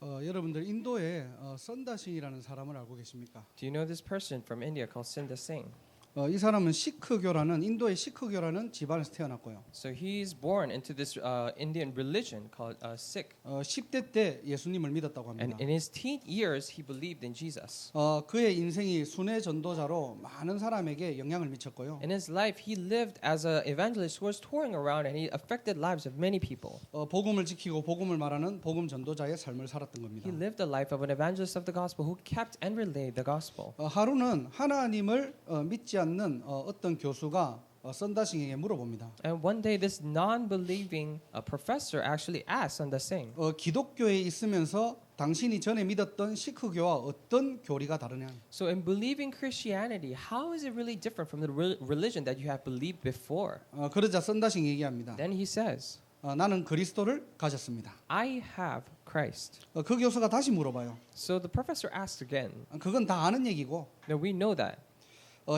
여러분들 인도에 선다싱이라는 사람을 알고 계십니까? Do you know this person from India called Sundar Singh? 이 사람은 시크교라는 인도의 시크교라는 집안에서 태어났고요. So he's born into this Indian religion called Sikh. 10대 때 예수님을 믿었다고 합니다. And in his teen years, he believed in Jesus. 그의 인생이 순회 전도자로 많은 사람에게 영향을 미쳤고요. In his life, he lived as an evangelist who was touring around and he affected lives of many people. 복음을 지키고 복음을 말하는 복음 전도자의 삶을 살았던 겁니다. He lived the life of an evangelist of the gospel who kept and relayed the gospel. 하루는 하나님을 믿지 않는 어떤 교수가 선다싱에게 물어봅니다. And one day, this non-believing professor actually asked Sundar Singh, 기독교에 있으면서 당신이 전에 믿었던 시크교와 어떤 교리가 다르냐? so in believing Christianity, how is it really different from the religion that you have believed before? 그러자 선다싱이 얘기합니다. Then he says, 나는 그리스도를 가졌습니다. I have Christ. 그 교수가 다시 물어봐요. So the professor asked again. 그건 다 아는 얘기고 Now we know that.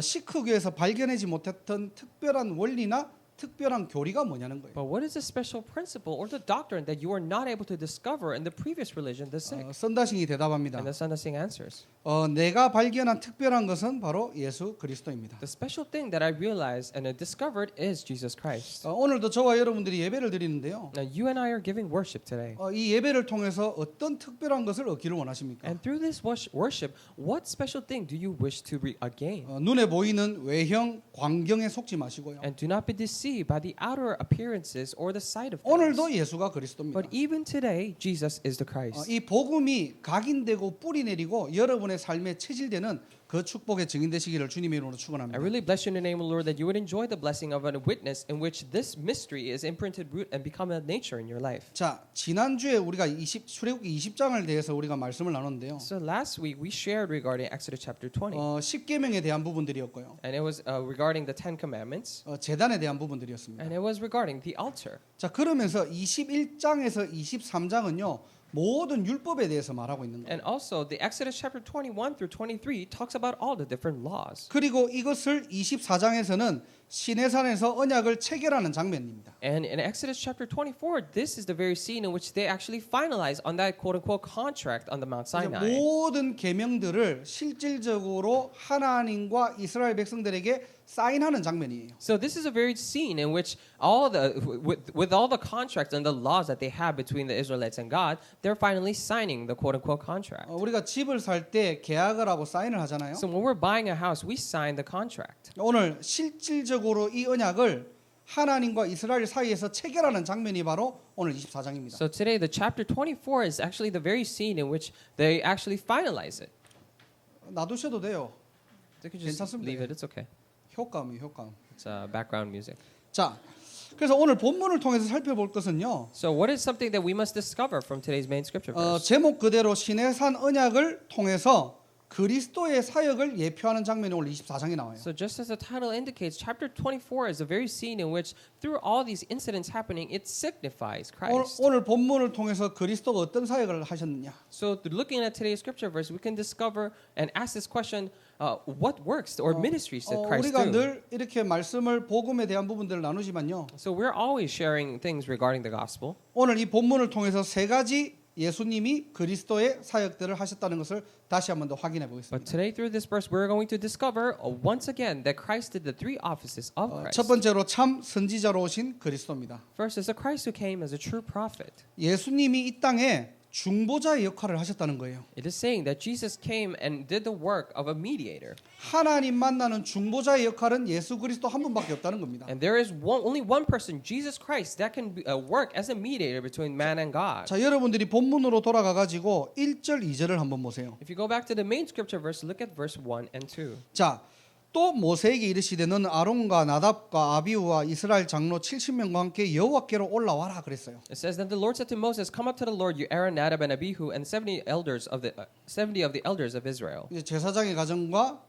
시크교에서 발견하지 못했던 특별한 원리나 특별한 교리가 뭐냐는 거예요. But what is the special principle or the doctrine that you are not able to discover in the previous religion, the Sikh? 선다싱이 대답합니다. And the Sundar Singh answers, 내가 발견한 특별한 것은 바로 예수 그리스도입니다. the special thing that I realized and I discovered is Jesus Christ. 오늘도 저와 여러분들이 예배를 드리는데요. Now you and I are giving worship today. 이 예배를 통해서 어떤 특별한 것을 얻기를 원하십니까? And through this worship, what special thing do you wish to gain? 눈에 보이는 외형, 광경에 속지 마시고요. And do not be deceived by the outer appearances or the sight of things. 오늘도 예수가 그리스도입니다. But even today, Jesus is the Christ. 이 복음이 각인되고 뿌리 내리고 여러분의 삶에 체질되는 그 축복의 증인 되시기를 주님의 이름으로 I 축원합니다. really bless you in the name of the Lord that you would enjoy the blessing of a witness in which this mystery is imprinted root and become a nature in your life. 자, 지난주에 우리가 출애굽기 20장을 대해서 우리가 말씀을 나눴는데요. So last week we shared regarding Exodus chapter 20. 10계명에 대한 부분들이었고요. And it was regarding the Ten Commandments. 제단에 대한 부분들이었습니다. And it was regarding the altar. 자, 그러면서 21장에서 23장은요. 모든 율법에 대해서 말하고 있는 거예요. And also the Exodus chapter 21 through 23 talks about all the different laws. 그리고 이것을 24장에서는 시내산에서 언약을 체결하는 장면입니다. And in Exodus chapter 24, this is the very scene in which they actually finalize on that quote-unquote contract on the Mount Sinai. 모든 계명들을 실질적으로 하나님과 이스라엘 백성들에게 사인하는 장면이에요. So this is a very scene in which all the with all the contracts and the laws that they have between the Israelites and God, they're finally signing the quote-unquote contract. 우리가 집을 살 때 계약을 하고 사인을 하잖아요. So when we're buying a house, we sign the contract. 오늘 실질적으로 이 언약을 하나님과 이스라엘 사이에서 체결하는 장면이 바로 오늘 24장입니다. So today, the chapter 24 is actually the very scene in which they actually finalize it. 놔두셔도 돼요. You can just 괜찮습니다. leave it. It's okay. 효과음이 효과음. It's background music. 자, 그래서 오늘 본문을 통해서 살펴볼 것은요. So what is something that we must discover from today's main scripture verse? 제목 그대로 시내산 언약을 통해서 그리스도의 사역을 예표하는 장면이 오늘 24장에 나와요. So just as the title indicates, chapter 24 is a very scene in which through all these incidents happening, it signifies Christ. 오늘 본문을 통해서 그리스도가 어떤 사역을 하셨느냐? So looking at today's scripture verse, we can discover and ask this question, what works or ministries did Christ 우리가 do? 늘 이렇게 말씀을 복음에 대한 부분들을 나누지만요. So we're always sharing things regarding the gospel. 오늘 이 본문을 통해서 세 가지 예수님이 그리스도의 사역들을 하셨다는 것을 다시 한 번 더 확인해 But 보겠습니다. today through this verse, we're going to discover once again that Christ did the three offices of Christ. 첫 번째로 참 선지자로 오신 그리스도입니다. First is the Christ who came as a true prophet. 예수님이 이 땅에 중보자의 역할을 하셨다는 거예요. It is saying that Jesus came and did the work of a mediator. 하나님 만나는 중보자의 역할은 예수 그리스도 한 분밖에 없다는 겁니다. And there is only one person, Jesus Christ, that can work as a mediator between man and God. 자, 여러분들이 본문으로 돌아가 가지고 1절, 2절을 한번 보세요. If you go back to the main scripture verse, look at verse 1 and 2. 자, 또 모세에게 이르시되 너는 아론과 나답과 아비후와 이스라엘 장로 70명과 함께 여호와께로 올라와라 그랬어요. It says that the Lord said to Moses, "Come up to the Lord, you Aaron, Nadab, and Abihu, and 70 of the elders of Israel." 이제 제사장의 가정과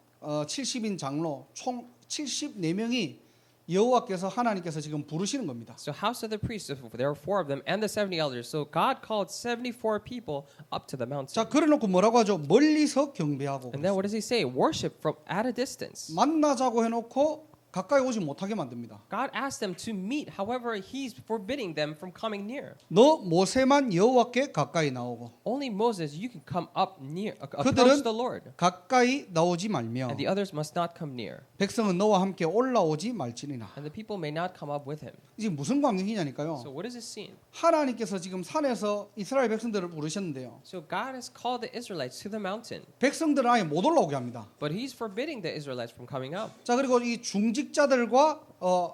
70인 장로 총 74명이 여호와께서 하나님께서 지금 부르시는 겁니다. So house of the priests, there were 4 of them, and the 70 elders. So God called 74 people up to the mountain. 자, 그래놓고 뭐라고 하죠? 멀리서 경배하고. And then what does he say? Worship from at a distance. 만나자고 해놓고 가까이 오지 못하게 만듭니다. God asked them to meet. However, He's forbidding them from coming near. 너 모세만 여호와께 가까이 나오고 Only Moses, you can come up near, 그들은 approach the Lord, 가까이 나오지 말며 and the others must not come near, 백성은 너와 함께 올라오지 말지니라. and the people may not come up with him. 이게 무슨 광경이냐니까요. So what is this scene? 하나님께서 지금 산에서 이스라엘 백성들을 부르셨는데요. So God has called the Israelites to the mountain, 백성들은 아예 못 올라오게 합니다. but He's forbidding the Israelites from coming up. 자, 그리고 이 중직자들과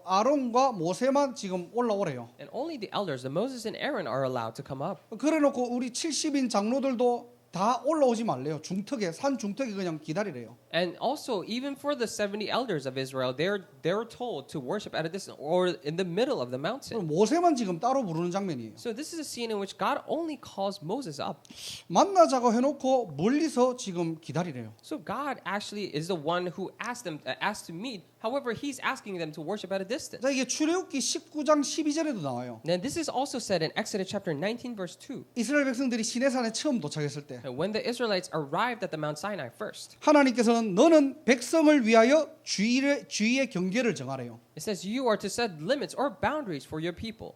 아론과 모세만 지금 올라오래요. And only the elders, the Moses and Aaron, are allowed to come up. 그래놓고 우리 70인 장로들도 다 올라오지 말래요. 중턱에 산 중턱에 그냥 기다리래요. And also, even for the 70 elders of Israel, they're told to worship at a distance or in the middle of the mountain. 모세만 지금 따로 부르는 장면이에요. So this is a scene in which God only calls Moses up. 만나자고 해놓고 멀리서 지금 기다리래요. So God actually is the one who asked them asked to meet. However, He's asking them to worship at a distance. 자, 이게 출애굽기 19장 12절에도 나와요. Now, this is also said in Exodus chapter 19, verse 2. 이스라엘 백성들이 시내산에 처음 도착했을 때 When the Israelites arrived at the Mount Sinai first, 하나님께서는 너는 백성을 위하여 주의의 경계를 정하래요. it says you are to set limits or boundaries for your people.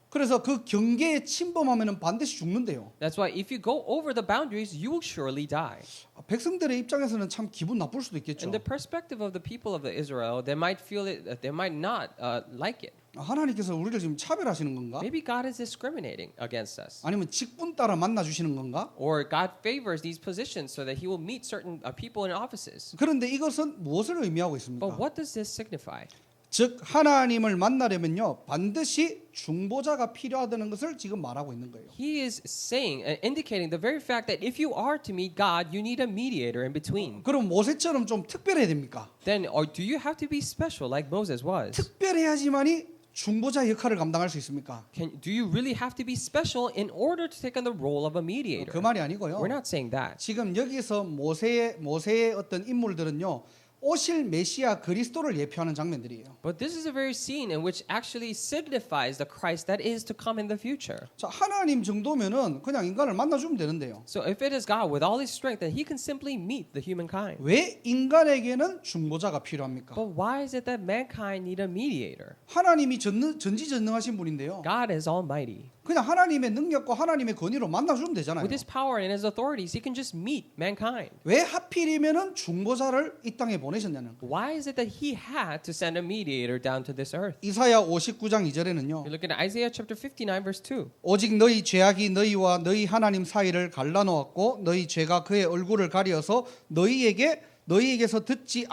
그래서 그 경계에 침범하면 반드시 죽는데요. That's why if you go over the boundaries, you will surely die. 백성들의 입장에서는 참 기분 나쁠 수도 있겠죠. In the perspective of the people of the Israel, they might feel it, they might not like it. 하나님께서 우리를 지금 차별하시는 건가? Maybe God is discriminating against us. 아니면 직분 따라 만나 주시는 건가? Or God favors these positions so that He will meet certain people in offices. 그런데 이것은 무엇을 의미하고 But 있습니까? what does this signify? 즉 하나님을 만나려면요 반드시 중보자가 필요하다는 것을 지금 말하고 있는 거예요. He is saying, indicating the very fact that if you are to meet God, you need a mediator in between. 그럼 모세처럼 좀 특별해야 됩니까? Then, or do you have to be special like Moses was? 특별해야지만이 중보자 역할을 감당할 수 있습니까? Do you really have to be special in order to take on the role of a mediator? 그 말이 아니고요. We're not saying that. 지금 여기서 모세의 어떤 인물들은요. 오실 메시아 그리스도를 예표하는 장면들이에요. But this is a very scene in which actually signifies the Christ that is to come in the future. 자, 하나님 정도면은 그냥 인간을 만나주면 되는데요. So if it is God with all His strength, then He can simply meet the humankind. 왜 인간에게는 중보자가 필요합니까? But why is it that mankind need a mediator? 하나님이 전지전능하신 분인데요. God is almighty. 그냥 하나님의 능력과 하나님의 권위로 만나주면 되잖아요. With His power and His authorities, He can just meet mankind. 왜 하필이면은 중보자를 이 땅에 보내셨냐는 거예요. Why is it that He had to send a mediator down to this earth? 이사야 59장 2절에는요. You look at Isaiah chapter 59, verse 2. 오직 너희 죄악이 너희와 너희 하나님 사이를 갈라놓았고 너희 죄가 그의 얼굴을 가리어서 너희에게서 듣지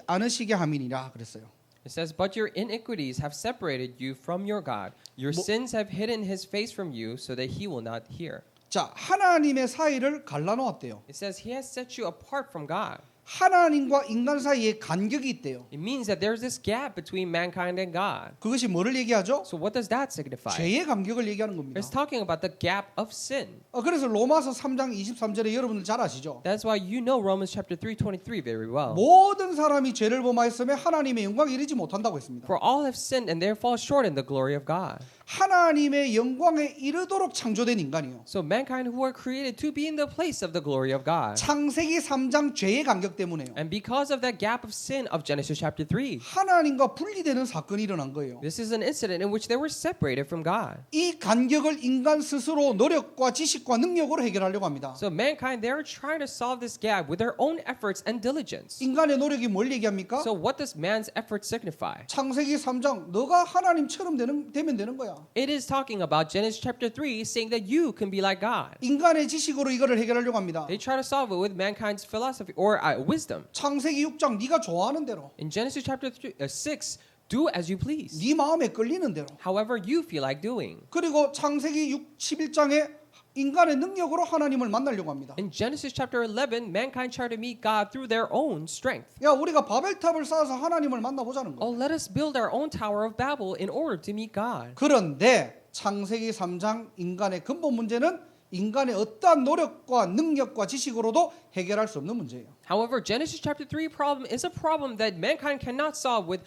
않으시게 함이니라 그랬어요. It says, "But your iniquities have separated you from your God. Your sins have hidden His face from you, so that He will not hear." 자, 하나님의 사이를 갈라놓았대요. It says He has set you apart from God. 하나님과 인간 사이에 간격이 있대요. It means that there's this gap between mankind and God. 그것이 뭐를 얘기하죠? So what does that signify? 죄의 간격을 얘기하는 겁니다. It's talking about the gap of sin. 그래서 로마서 3장 23절에 여러분들 잘 아시죠? That's why you know Romans chapter 3:23 very well. 모든 사람이 죄를 범하였으며 하나님의 영광에 이르지 못한다고 했습니다. For all have sinned and they fall short in the glory of God. 하나님의 영광에 이르도록 창조된 인간이요. So mankind who are created to be in the place of the glory of God. 창세기 3장 죄의 간격 때문에요. And because of that gap of sin of Genesis chapter 3. 하나님과 분리되는 사건이 일어난 거예요. This is an incident in which they were separated from God. 이 간격을 인간 스스로 노력과 지식과 능력으로 해결하려고 합니다. So mankind, they are trying to solve this gap with their own efforts and diligence. 인간의 노력이 뭘 얘기합니까? So what does man's effort signify? 창세기 3장 너가 하나님처럼 되면 되는 거야. It is talking about Genesis chapter 3 saying that you can be like God. 인간의 지식으로 이거를 해결하려고 합니다. They try to solve it with mankind's philosophy or wisdom. 창세기 6장 네가 좋아하는 대로 In Genesis chapter 6, do as you please. 네 마음에 끌리는 대로. However you feel like doing. 그리고 창세기 11장에 인간의 능력으로 하나님을 만나려고 합니다. In Genesis chapter 11, mankind tried to meet God through their own strength. 야, 우리가 바벨탑을 쌓아서 하나님을 만나보자는 Oh, 거예요. let us build our own Tower of Babel in order to meet God. 그런데 창세기 3장 인간의 근본 문제는 인간의 어떠한 노력과 능력과 지식으로도 해결할 수 없는 문제예요. However, Genesis chapter 3 problem is a problem that mankind cannot solve with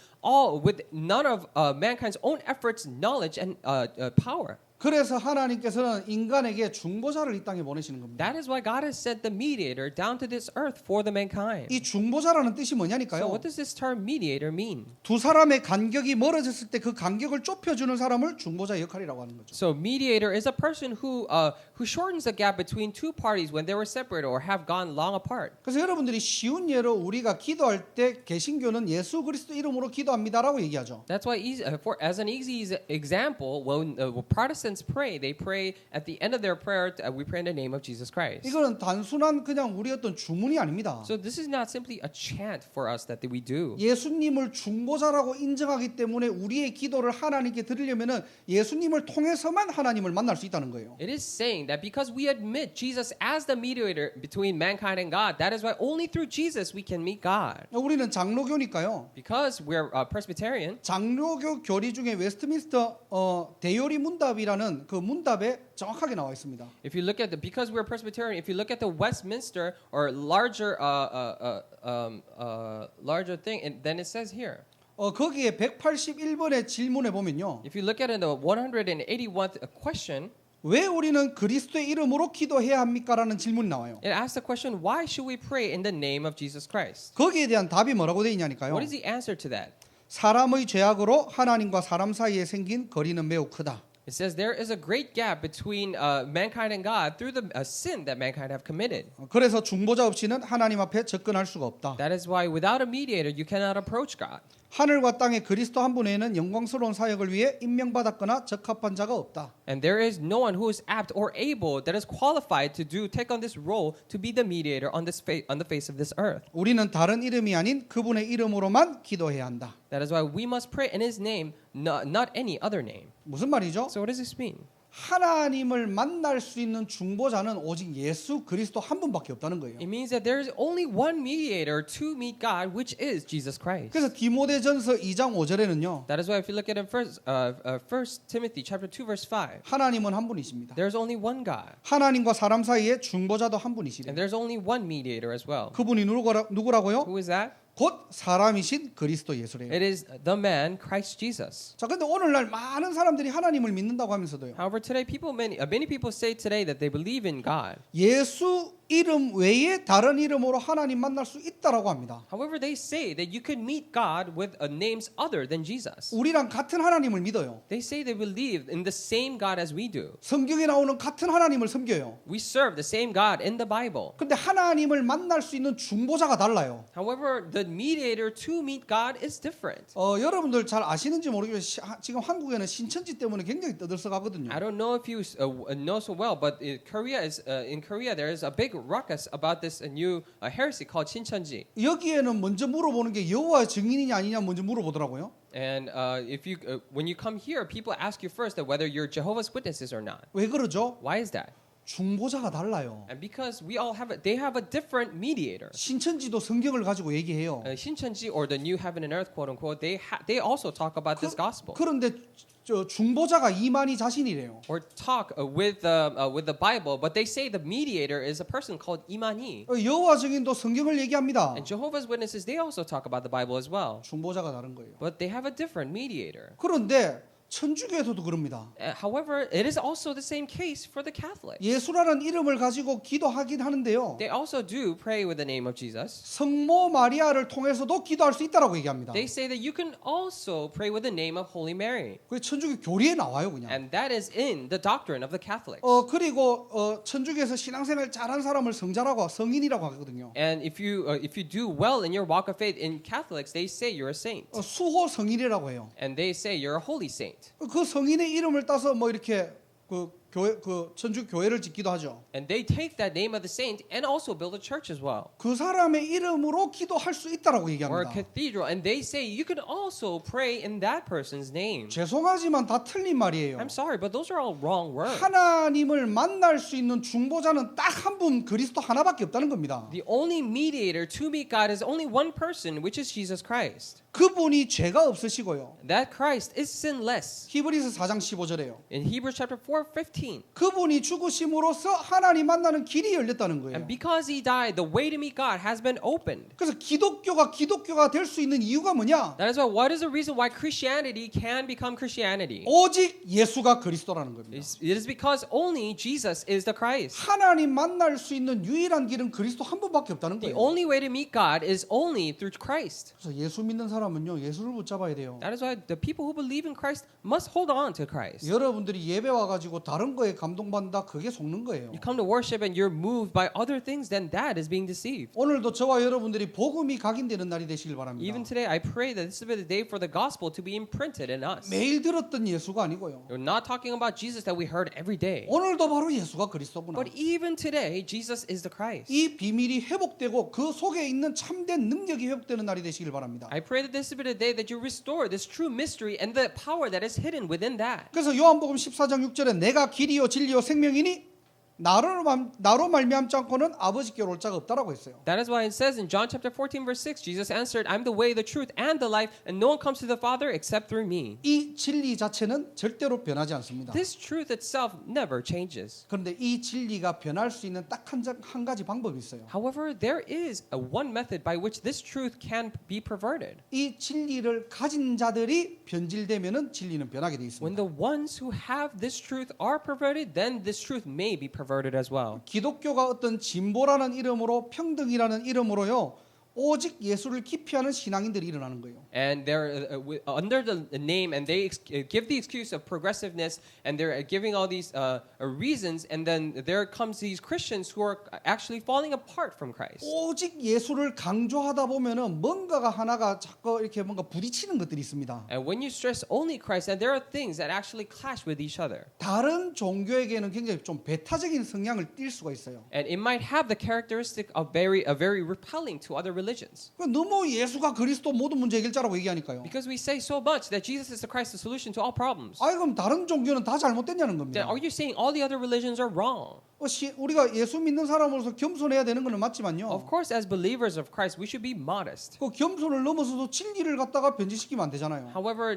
none of mankind's own efforts, knowledge, and power. 그래서 하나님께서는 인간에게 중보자를 이 땅에 보내시는 겁니다. That is why God has sent the mediator down to this earth for the mankind. 이 중보자라는 뜻이 So 뭐냐니까요. what does this term mediator mean? 두 사람의 간격이 멀어졌을 때 그 간격을 좁혀주는 사람을 중보자 역할이라고 하는 거죠. So mediator is a person who shortens the gap between two parties when they were separated or have gone long apart. 그래서 여러분들이 쉬운 예로 우리가 기도할 때 개신교는 예수 그리스도 이름으로 기도합니다라고 얘기하죠. That's why, as an easy example, when Protestants pray, they pray at the end of their prayer, we pray in the name of Jesus Christ. 이거는 단순한 그냥 우리 어떤 주문이 아닙니다. So this is not simply a chant for us that we do. 예수님을 중보자라고 인정하기 때문에 우리의 기도를 하나님께 드리려면은 예수님을 통해서만 하나님을 만날 수 있다는 거예요. It is saying that because we admit Jesus as the mediator between mankind and God, that is why only through Jesus we can meet God. 우리는 장로교니까요. Because we're Presbyterian, 장로교 교리 중에 웨스트민스터 대요리 문답이라는 그 문답에 정확하게 나와 있습니다. if you look at because we're Presbyterian, if you look at the Westminster or larger larger thing, and then it says here. 거기에 181번의 질문에 보면요. If you look at it, the 181th question, 왜 우리는 그리스도의 이름으로 기도해야 합니까라는 질문이 나와요. it asks the question, why should we pray in the name of Jesus Christ? 거기에 대한 답이 뭐라고 되어 있냐니까요. What is the answer to that? 사람의 죄악으로 하나님과 사람 사이에 생긴 거리는 매우 크다. It says there is a great gap between mankind and God through the sin that mankind have committed. 그래서 중보자 없이는 하나님 앞에 접근할 수가 없다. That is why without a mediator you cannot approach God. 하늘과 땅에 그리스도 한 분에는 영광스러운 사역을 위해 임명받았거나 적합한 자가 없다. And there is no one who is apt or able that is qualified to take on this role to be the mediator on the face of this earth. 우리는 다른 이름이 아닌 그분의 이름으로만 기도해야 한다. That is why we must pray in His name, not any other name. 무슨 말이죠? So what does this mean? 하나님을 만날 수 있는 중보자는 오직 예수 그리스도 한 분밖에 없다는 거예요. It means that there is only one mediator to meet God, which is Jesus Christ. 그래서 디모데전서 2장 5절에는요. That is why if you look at it First Timothy chapter 2 verse 5, 하나님은 한 분이십니다. there's only one God, 하나님과 사람 사이에 중보자도 한 and 분이시래요. there's only one mediator as well. 그분이 누구라고요? Who is that? 곧 사람이신 그리스도 예수래요. It is the man Christ Jesus. 자, 근데 오늘날 많은 사람들이 하나님을 믿는다고 하면서도요. However, today many people say today that they believe in God. 예수 이름 외에 다른 이름으로 하나님 만날 수 있다라고 합니다. However, they say that you can meet God with names other than Jesus. 우리랑 같은 하나님을 믿어요. They say they believe in the same God as we do. 성경에 나오는 같은 하나님을 섬겨요. We serve the same God in the Bible. 근데 하나님을 만날 수 있는 중보자가 달라요. However, the mediator to meet God is different. 여러분들 잘 아시는지 모르겠어요. 지금 한국에는 신천지 때문에 굉장히 떠들썩하거든요. I don't know if you know so well, but in Korea there is a big ruckus about this new heresy called Shincheonji. 여기에는 먼저 물어보는 게 여호와의 증인이냐 아니냐 먼저 물어보더라고요. And when you come here, people ask you first that whether you're Jehovah's Witnesses or not. 왜 그러죠? Why is that? 중보자가 달라요. And because they have a different mediator. 신천지도 성경을 가지고 얘기해요. Shincheonji or the new heaven and earth, quote unquote, they also talk about this gospel. 그런데 저 중보자가 이만희 자신이래요. Or talk with the Bible, but they say the mediator is a person called Imani. 여호와 증인도 성경을 얘기합니다. And Jehovah's Witnesses, they also talk about the Bible as well. 중보자가 다른 거예요. But they have a different mediator. 그런데 천주교에서도 그럽니다. However, it is also the same case for the Catholics. 예수라는 이름을 가지고 기도하긴 하는데요. They also do pray with the name of Jesus. 성모 마리아를 통해서도 기도할 수 있다라고 얘기합니다. They say that you can also pray with the name of Holy Mary. 그 천주교 교리에 나와요, 그냥. And that is in the doctrine of the Catholics. 그리고 천주교에서 신앙생활 잘한 사람을 성자라고 성인이라고 하거든요. And if you do well in your walk of faith in Catholics, they say you're a saint. 수호 성인이라고 해요. And they say you're a holy saint. 그 성인의 이름을 따서 뭐 이렇게 그 천주 교회를 짓기도 하죠. And they take that name of the saint and also build a church as well. 그 사람의 이름으로 기도할 수 있다라고 Or a 얘기합니다. cathedral. And they say you can also pray in that person's name. 죄송하지만 다 틀린 말이에요. I'm sorry, but those are all wrong words. 하나님을 만날 수 있는 중보자는 딱 한 분 그리스도 하나밖에 없다는 겁니다. The only mediator to meet God is only one person, which is Jesus Christ. 그분이 죄가 없으시고요. That Christ is sinless. 히브리서 4장 15절에요. In Hebrews chapter 4:15 18. 그분이 죽으심으로써 하나님 만나는 길이 열렸다는 거예요. And because he died, the way to meet God has been opened. 그래서 기독교가 될 수 있는 이유가 뭐냐? That is why, what is the reason why Christianity can become Christianity? 오직 예수가 그리스도라는 겁니다. It is because only Jesus is the Christ. 하나님 만날 수 있는 유일한 길은 그리스도 한 분밖에 없다는 The 거예요. only way to meet God is only through Christ. 그래서 예수 믿는 사람은요, 예수를 붙잡아야 돼요. That is why the people who believe in Christ must hold on to Christ. 여러분들이 예배 와가지고 다른 거에 감동받는다, 그게 속는 거예요. You come to worship and you're moved by other things, then that is being deceived. 오늘도 저와 여러분들이 복음이 각인되는 날이 되시길 바랍니다. Even today, I pray that this will be the day for the gospel to be imprinted in us. 매일 들었던 예수가 아니고요. We're not talking about Jesus that we heard every day. 오늘도 바로 예수가 그리스도구나. But even today, Jesus is the Christ. 이 비밀이 회복되고 그 속에 있는 참된 능력이 회복되는 날이 되시길 바랍니다. I pray that this will be the day that you restore this true mystery and the power that is hidden within that. 그래서 요한복음 14장 6절에 내가 길이요 진리요 생명이니 나로 말미암지 않고는 아버지께로 올 자가 없다라고 했어요. That is why it says in John chapter 14 verse 6, Jesus answered, I'm the way, the truth, and the life, and no one comes to the Father except through me. 이 진리 자체는 절대로 변하지 않습니다. This truth itself never changes. 그런데 이 진리가 변할 수 있는 딱 한 가지 방법이 있어요. However, there is a one method by which this truth can be perverted. 이 진리를 가진 자들이 변질되면은 진리는 변하게 돼 When 있습니다. the ones who have this truth are perverted, then this truth may be perverted as well. 기독교가 어떤 진보라는 이름으로 평등이라는 이름으로요. 오직 예수를 기피하는 신앙인들이 일어나는 거예요. And they're under the name, and they give the excuse of progressiveness, and they're giving all these reasons, and then there comes these Christians who are actually falling apart from Christ. 오직 예수를 강조하다 보면은 뭔가가 하나가 자꾸 이렇게 뭔가 부딪히는 것들이 있습니다. And when you stress only Christ, then there are things that actually clash with each other. 다른 종교에게는 굉장히 좀 배타적인 성향을 띌 수가 있어요. And it might have the characteristic of very repelling to other religions. 너무 예수가 그리스도 모든 문제 해결자라고 얘기하니까요. Because we say so much that Jesus is the Christ, the solution to all problems. 아이 그럼 다른 종교는 다 잘못됐냐는 Then 겁니다. are you saying all the other religions are wrong? 우리가 예수 믿는 사람으로서 겸손해야 되는 건 맞지만요. Of course, as believers of Christ, we should be modest. 그 겸손을 넘어서도 진리를 갖다가 변질시키면 안 되잖아요. However,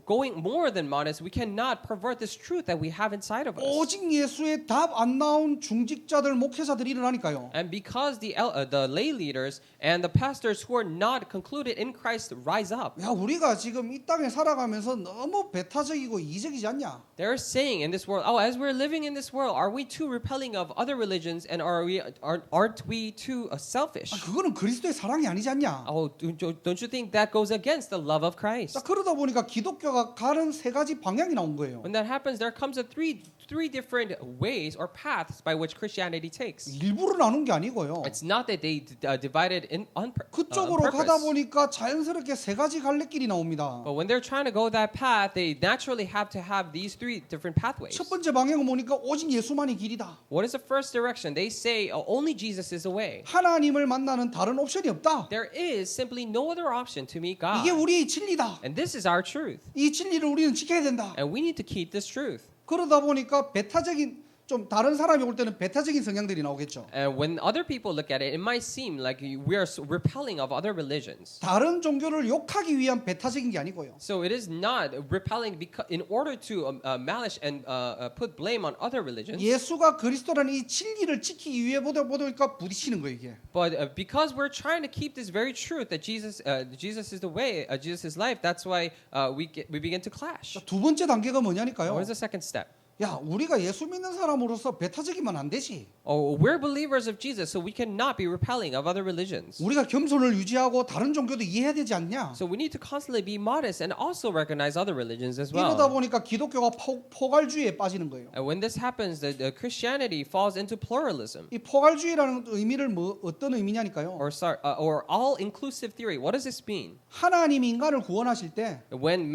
going more than modest, we cannot pervert this truth that we have inside of us. 오직 예수의 답 안 나온 중직자들 목회자들이 일어나니까요. And because the lay leaders and the pastors who are not concluded in Christ rise up, 야 우리가 지금 이 땅에 살아가면서 너무 배타적이고 이적이지 않냐? they're saying in this world, oh, as we're living in this world, are we too repelling of other religions, and aren't we too selfish? 그거는 그리스도의 사랑이 아니지 않냐? Oh, don't you think that goes against the love of Christ? 자, 그러다 보니까 기독교가 가는 세 가지 방향이 나온 거예요. When that happens, there comes a three different ways or paths by which Christianity takes. 일부러 나눈 게 아니고요. It's not that they divided on 그쪽으로 가다 purpose. 보니까 자연스럽게 세 가지 갈래길이 나옵니다. But when they're trying to go that path, they naturally have to have these three different pathways. 첫 번째 방향은 뭐니까 오직 예수만이 길이다. What is the first direction? They say only Jesus is the way. 하나님을 만나는 다른 옵션이 없다. There is simply no other option to meet God. 이게 우리의 진리다. And this is our truth. 이 진리를 우리는 지켜야 된다. And we need to keep this truth. 그러다 보니까 배타적인 좀 다른 사람이 올 때는 배타적인 성향들이 나오겠죠. And when other people look at it, it might seem like we are repelling of other religions. 다른 종교를 욕하기 위한 배타적인 게 아니고요. So it is not repelling because in order to malice and put blame on other religions. 예수가 그리스도라는 이 진리를 지키기 위해 보니까 부딪히는 거예요 이게. But because we're trying to keep this very truth that Jesus is the way, Jesus is life, that's why we begin to clash. 두 번째 단계가 뭐냐니까요. What is the second step? 야, 우리가 예수 믿는 사람으로서 배타적이면 안 되지. Oh, we're believers of Jesus, so we cannot be repelling of other religions. 우리가 겸손을 유지하고 다른 종교도 이해해야 되지 않냐? So we need to constantly be modest and also recognize other religions as 이러다 well. 보니까 기독교가 포괄주의에 빠지는 거예요. And when this happens, the Christianity falls into pluralism, 이 포괄주의라는 의미를 어떤 의미냐니까요. or all-inclusive theory. What does this mean? 하나님이 인간을 구원하실 때 When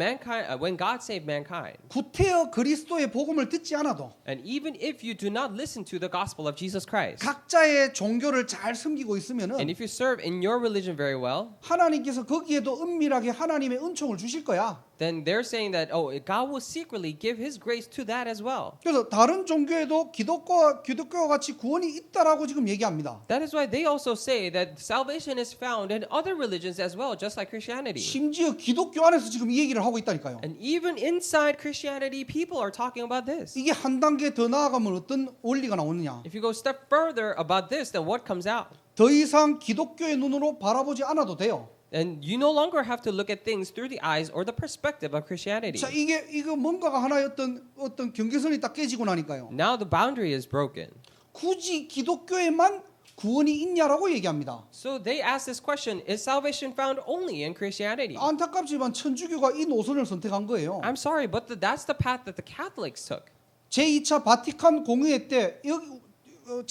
God saved mankind, 구태여 그리스도의 복음을 듣지 않아도 and even if you do not listen to the gospel of Jesus Christ, 각자의 종교를 잘 섬기고 있으면은 and if you serve in your religion very well, 하나님께서 거기에도 은밀하게 하나님의 은총을 주실 거야. then they're saying that God will secretly give His grace to that as well. 그래서 다른 종교에도 기독교와 같이 구원이 있다라고 지금 얘기합니다. That is why they also say that salvation is found in other religions as well, just like Christianity. 심지어 기독교 안에서 지금 이 얘기를 하고 있다니까요. And even inside Christianity, people are talking about this. 이게 한 단계 더 나아가면 어떤 원리가 나오느냐? If you go a step further about this, then what comes out? 더 이상 기독교의 눈으로 바라보지 않아도 돼요. And you no longer have to look at things through the eyes or the perspective of Christianity. 자, 이거 뭔가가 하나의 어떤 경계선이 딱 깨지고 나니까요. Now the boundary is broken. 굳이 기독교에만 구원이 있냐라고 얘기합니다. So they ask this question, is salvation found only in Christianity? 안타깝지만 천주교가 이 노선을 선택한 거예요. I'm sorry, but that's the path that the Catholics took. 제2차 바티칸 공의회 때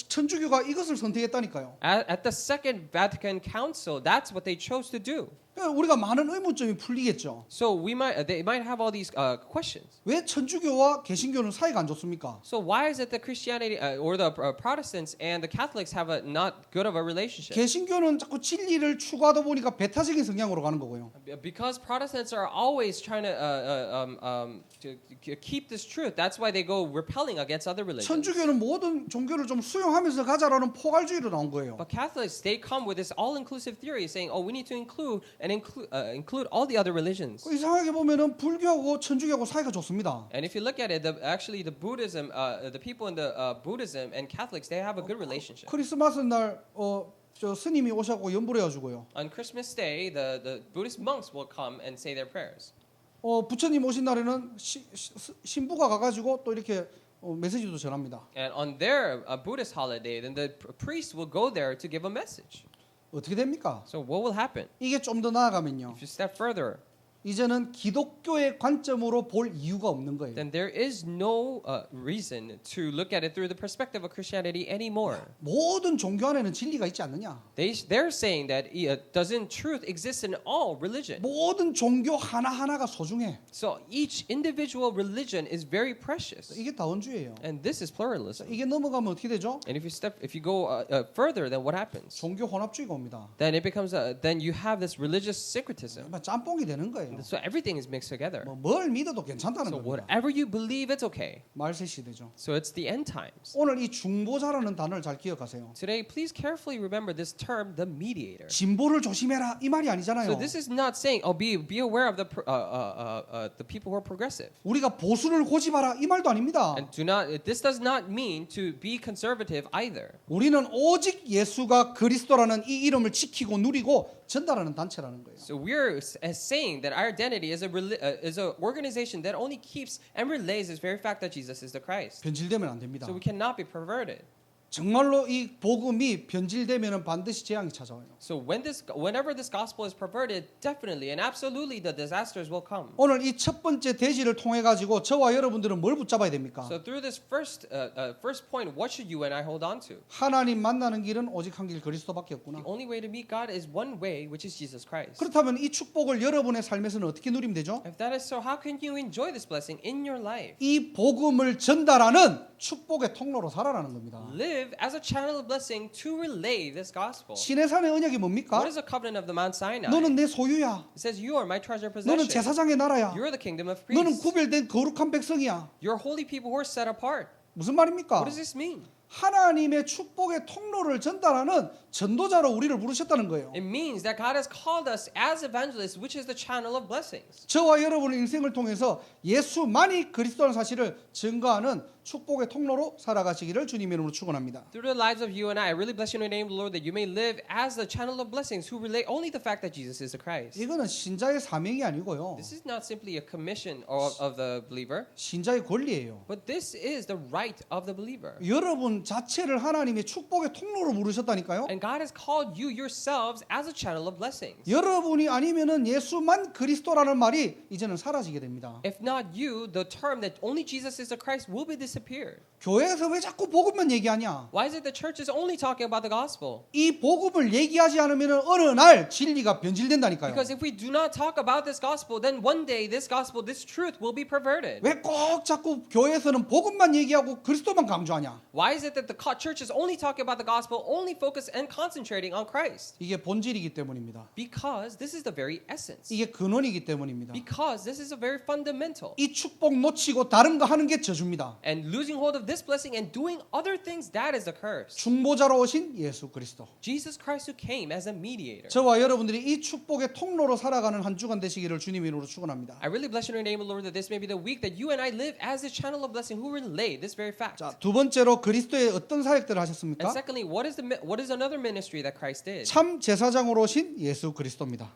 천주교가 이것을 선택했다니까요. At the Second Vatican Council, that's what they chose to do. 우리가 많은 의문점이 풀리겠죠. So they might have all these questions. 왜 천주교와 개신교는 사이가 안 좋습니까? So why is it that Christianity or the Protestants and the Catholics have a not good of a relationship? 개신교는 자꾸 진리를 추구하다 보니까 배타적인 성향으로 가는 거고요. Because Protestants are always trying to keep this truth. That's why they go repelling against other religions. 천주교는 모든 종교를 좀 수용하면서 가자라는 포괄주의로 나온 거예요. But Catholics, they come with this all-inclusive theory, saying, "Oh, we need to include include all the other religions." 이상하게 보면은 불교하고 천주교하고 사이가 좋습니다. And if you look at it, actually, the Buddhism, the people in the Buddhism and Catholics, they have a good relationship. 크리스마스 날 저 스님이 오셔고 연불해 가지고요. On Christmas Day, the Buddhist monks will come and say their prayers. 부처님 오신 날에는 신부가 가가지고 또 이렇게 메시지도 전합니다. And on their Buddhist holiday, then the priest will go there to give a message. 어떻게 됩니까? So what will happen? 이게 좀 더 나아가면요. If you step further, 이제는 기독교의 관점으로 볼 이유가 없는 거예요. then there is no reason to look at it through the perspective of Christianity anymore. 모든 종교 안에는 진리가 있지 않느냐? They're saying that doesn't truth exist in all religion? 모든 종교 하나하나가 소중해. So each individual religion is very precious, 이게 다원주의예요. and this is pluralism. 이게 넘어가면 어떻게 되죠? And if you go further, then what happens? 종교 혼합주의가 옵니다. Then it becomes then you have this religious syncretism. 짬뽕이 되는 거예요. So everything is mixed together. 뭘 믿어도 괜찮다는 So 겁니다. whatever you believe, it's okay. 말세 시대죠. So it's the end times. 오늘 이 중보자라는 단어를 잘 기억하세요. Today, please carefully remember this term, the mediator. 진보를 조심해라 이 말이 아니잖아요. So this is not saying, oh, be aware of the people who are progressive. 우리가 보수를 고집하라 이 말도 아닙니다. And this does not mean to be conservative either. 우리는 오직 예수가 그리스도라는 이 이름을 지키고 누리고 전달하는 단체라는 거예요. So we're saying that our identity is a organization that only keeps and relays this very fact that Jesus is the Christ. 변질되면 안 됩니다. So we cannot be perverted. 정말로 이 복음이 변질되면은 반드시 재앙이 찾아와요. So whenever this gospel is perverted, definitely and absolutely the disasters will come. 오늘 이 첫 번째 대지를 통해 가지고 저와 여러분들은 뭘 붙잡아야 됩니까? So through this first point, what should you and I hold on to? 하나님 만나는 길은 오직 한 길 그리스도밖에 없구나. The only way to meet God is one way, which is Jesus Christ. 그렇다면 이 축복을 여러분의 삶에서는 어떻게 누리면 되죠? If that is so, how can you enjoy this blessing in your life? 이 복음을 전달하는 축복의 통로로 살아라는 겁니다. Live as a channel of blessing to relay this gospel. 시내산의 언약이 뭡니까? What is the covenant of the Mount Sinai? 너는 내 소유야. It says you are my treasure 너는 possession. 제사장의 나라야. You're the kingdom of 너는 priests. 구별된 거룩한 백성이야. You're holy people who are set apart. 무슨 말입니까? What does this mean? 하나님의 축복의 통로를 전달하는 전도자로 우리를 부르셨다는 거예요. It means that God has called us as evangelists, which is the channel of blessings. 저와 여러분의 인생을 통해서 예수만이 그리스도라는 사실을 증거하는 축복의 통로로 살아가시기를 주님의 이름으로 축원합니다. Through the lives of you and I really bless you in the name of the Lord that you may live as the channel of blessings who relay only the fact that Jesus is the Christ. 이거는 신자의 사명이 아니고요. This is not simply a commission of the believer, 신자의 권리예요. but this is the right of the believer. 여러분 자체를 하나님의 축복의 통로로 부르셨다니까요. And God has called you yourselves as a channel of blessings. 여러분이 아니면은 예수만 그리스도라는 말이 이제는 사라지게 됩니다. If not you, the term that only Jesus is the Christ will be disappeared. 교회에서 왜 자꾸 복음만 얘기하냐? Why is it the church is only talking about the gospel? 이 복음을 얘기하지 않으면은 어느 날 진리가 변질된다니까요. Because if we do not talk about this gospel, then one day this gospel, this truth will be perverted. 왜 꼭 자꾸 교회에서는 복음만 얘기하고 그리스도만 강조하냐? Why is is it that the church is only talking about the gospel, only focus and concentrating on Christ? 이게 본질이기 때문입니다. Because this is the very essence. 이게 근원이기 때문입니다. Because this is a very fundamental. 이 축복 놓치고 다른 거 하는 게 저주입니다. And losing hold of this blessing and doing other things, that is the curse. 중보자로 오신 예수 그리스도. Jesus Christ who came as a mediator. 저와 여러분들이 이 축복의 통로로 살아가는 한 주간 되시기를 주님의 이름으로 축원합니다. I really bless your name, Lord, that this may be the week that you and I live as a channel of blessing who relay this very fact. 자, 두 번째로 그리스도의 어떤 사역들을 And 하셨습니까? secondly, what is another ministry that Christ did? 참 제사장으로 오신 예수 그리스도입니다.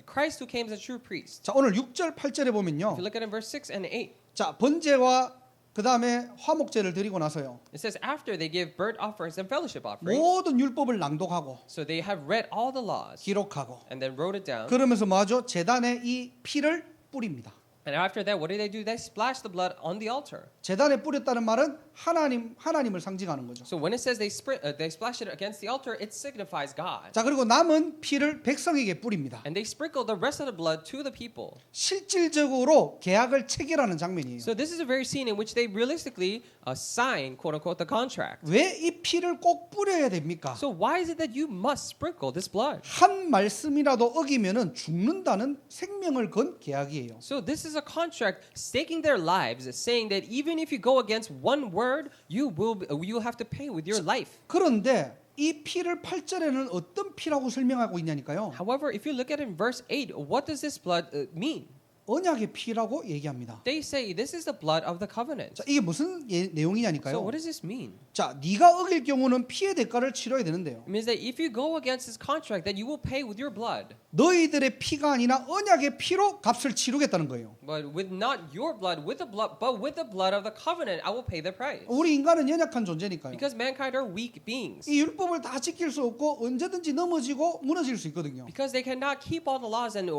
Christ who came as a true priest. 자, 오늘 6절 8절에 If 보면요. you look at it in verse 6 and 8, 자, 번제와 그다음에 화목제를 드리고 나서요. it says after they give burnt offerings and fellowship offerings, 모든 율법을 낭독하고 so they have read all the laws 기록하고 and then wrote it down. 그러면서 뭐하죠? 제단에 이 피를 뿌립니다. And after that, what do? They splash the blood on the altar. 제단에 뿌렸다는 말은 하나님을 상징하는 거죠. So when it says they splash it against the altar, it signifies God. 자, 그리고 남은 피를 백성에게 뿌립니다. And they sprinkle the rest of the blood to the people. 실질적으로 계약을 체결하는 장면이에요. So this is a very scene in which they realistically sign, quote unquote, the contract. 왜 이 피를 꼭 뿌려야 됩니까? So why is it that you must sprinkle this blood? 한 말씀이라도 어기면은 죽는다는 생명을 건 계약이에요. So this is a contract staking their lives, saying that even if you go against one word, you will have to pay with your life. 그런데 이 피를 8절에는 어떤 피라고 설명하고 있냐니까요. However, if you look at it in verse 8, what does this blood mean? 언약의 피라고 얘기합니다. They say this is the blood of the covenant. 자, 이게 무슨 So 내용이냐니까요. what does this mean? 자, 네가 어길 경우는 피의 대가를 치러야 되는데요. It means that if you go against this contract, that you will pay with your blood. 너희들의 피가 아니라 언약의 피로 값을 치르겠다는 거예요. But with not your blood, but with the blood of the covenant, I will pay the price. 우리 인간은 연약한 존재니까요. Because mankind are weak beings. 이 율법을 다 지킬 수 없고 언제든지 넘어지고 무너질 수 있거든요. Because they cannot keep all the laws and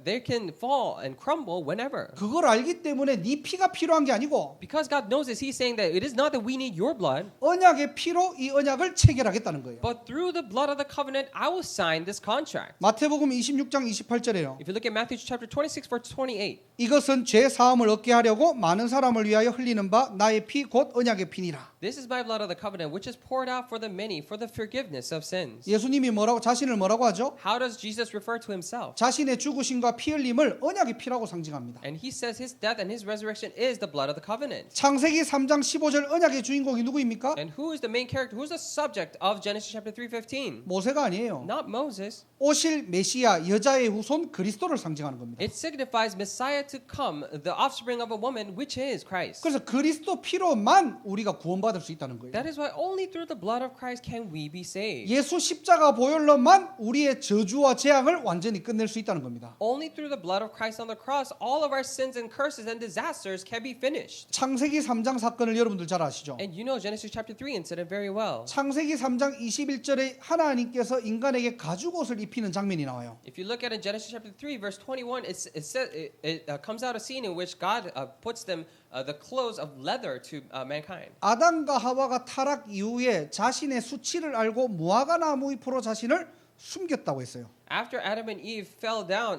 they can fall and crumble whenever. 그걸 알기 때문에 네 피가 필요한 게 아니고 Because God knows this, He's saying that it is not that we need your blood, 언약의 피로 이 언약을 체결하겠다는 거예요. but through the blood of the covenant, I will sign this contract. 마태복음 26장 28절에요. If you look at Matthew chapter 26, verse 28, 이것은 죄 사함을 얻게 하려고 많은 사람을 위하여 흘리는 바 나의 피 곧 언약의 피니라. this is my blood of the covenant, which is poured out for the many for the forgiveness of sins. 예수님이 자신을 뭐라고 하죠? How does Jesus refer to Himself? 자신의 죽으심과 피 흘림을 언약의 피라고 상징합니다. And He says His death and His resurrection is the blood of the covenant. 창세기 3장 15절 언약의 주인공이 누구입니까? And who is the main character? Who's the subject of Genesis chapter 3:15? 모세가 아니에요. Not Moses. 오실 메시아 여자의 후손 그리스도를 상징하는 겁니다. It signifies Messiah to come, the offspring of a woman, which is Christ. 그래서 그리스도 피로만 우리가 구원받을 수 있다는 거예요. That is why only through the blood of Christ can we be saved. 예수 십자가 보혈로만 우리의 저주와 재앙을 완전히 끝낼 수 있다는 겁니다. Only through the blood of Christ on the cross, all of our sins and curses and disasters can be finished. 창세기 3장 사건을 여러분들 잘 아시죠? And you know Genesis chapter 3 incident very well. 창세기 3장 21절에 하나님께서 인간에게 가죽옷을 입히는 장면이 나와요. If you look at in Genesis chapter 3 verse 21, it comes out a scene in which God puts them the clothes of leather to mankind. 아담과 하와가 타락 이후에 자신의 수치를 알고 무화과 나무 잎으로 자신을 숨겼다고 했어요. After Adam and Eve fell down,